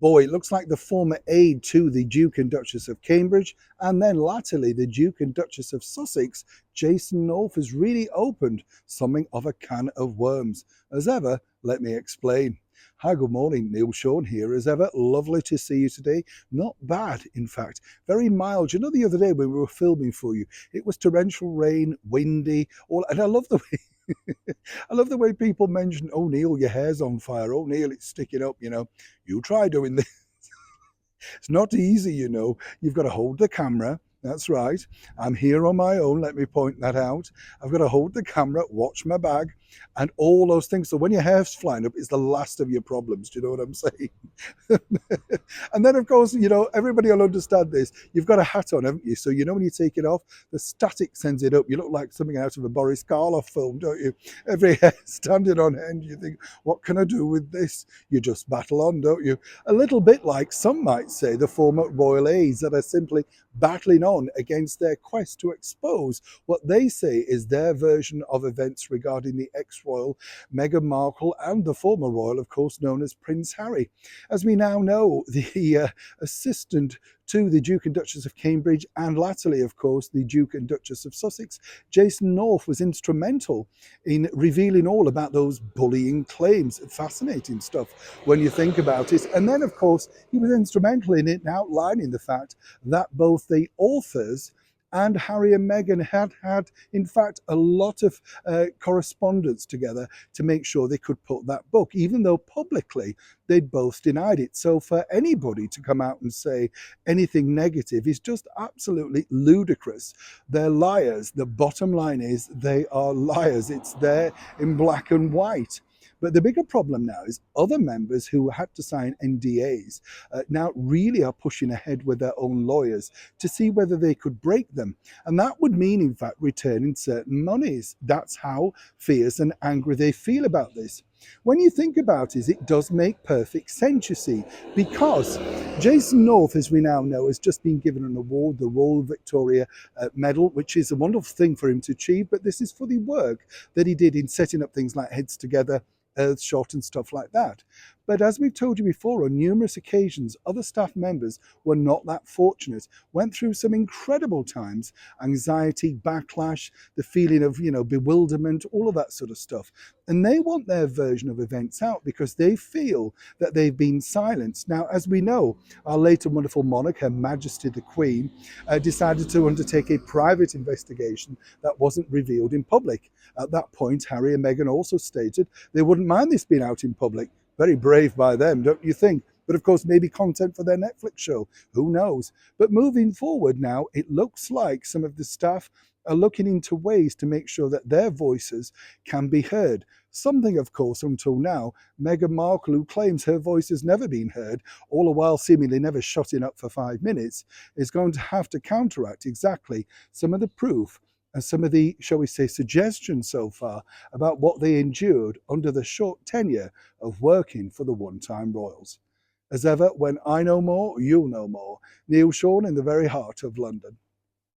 Boy, it looks like the former aide to the Duke and Duchess of Cambridge, and then latterly the Duke and Duchess of Sussex, Jason North, has really opened something of a can of worms. As ever, let me explain. Hi, good morning. Neil Sean here. As ever, lovely to see you today. Not bad, in fact. Very mild. You know, the other day when we were filming for you, it was torrential rain, windy, all, and I love the way I love the way people mention, oh, Neil, your hair's on fire. Oh, Neil, it's sticking up. You try doing this. It's not easy, You've got to hold the camera. That's right. I'm here on my own. Let me point that out. I've got to hold the camera, watch my bag, and all those things. So when your hair's flying up, it's the last of your problems. Do you know what I'm saying? And then, of course, everybody will understand this. You've got a hat on, haven't you? So, when you take it off, the static sends it up. You look like something out of a Boris Karloff film, don't you? Every hair standing on end. You think, what can I do with this? You just battle on, don't you? A little bit like some might say the former royal aides that are simply battling on against their quest to expose what they say is their version of events regarding the ex-royal Meghan Markle and the former royal, of course, known as Prince Harry. As we now know, the assistant to the Duke and Duchess of Cambridge and latterly, of course, the Duke and Duchess of Sussex, Jason North, was instrumental in revealing all about those bullying claims. Fascinating stuff when you think about it. And then, of course, he was instrumental in it outlining the fact that both the authors and Harry and Meghan had, in fact, a lot of correspondence together to make sure they could put that book, even though publicly they'd both denied it. So for anybody to come out and say anything negative is just absolutely ludicrous. They're liars. The bottom line is they are liars. It's there in black and white. But the bigger problem now is other members who had to sign NDAs now really are pushing ahead with their own lawyers to see whether they could break them. And that would mean, in fact, returning certain monies. That's how fierce and angry they feel about this. When you think about it does make perfect sense, you see, because Jason North, as we now know, has just been given an award, the Royal Victoria Medal, which is a wonderful thing for him to achieve, but this is for the work that he did in setting up things like Heads Together, Earthshot and stuff like that. But as we've told you before, on numerous occasions, other staff members were not that fortunate, went through some incredible times, anxiety, backlash, the feeling of, bewilderment, all of that sort of stuff. And they want their version of events out because they feel that they've been silenced. Now, as we know, our late and wonderful monarch, Her Majesty the Queen, decided to undertake a private investigation that wasn't revealed in public. At that point, Harry and Meghan also stated they wouldn't mind this being out in public. Very brave by them, don't you think? But of course, maybe content for their Netflix show. Who knows? But moving forward now, it looks like some of the staff are looking into ways to make sure that their voices can be heard. Something, of course, until now, Meghan Markle, who claims her voice has never been heard, all the while seemingly never shutting up for 5 minutes, is going to have to counteract exactly some of the proof and some of the, shall we say, suggestions so far about what they endured under the short tenure of working for the one-time royals. As ever, when I know more, you'll know more. Neil Sean in the very heart of London.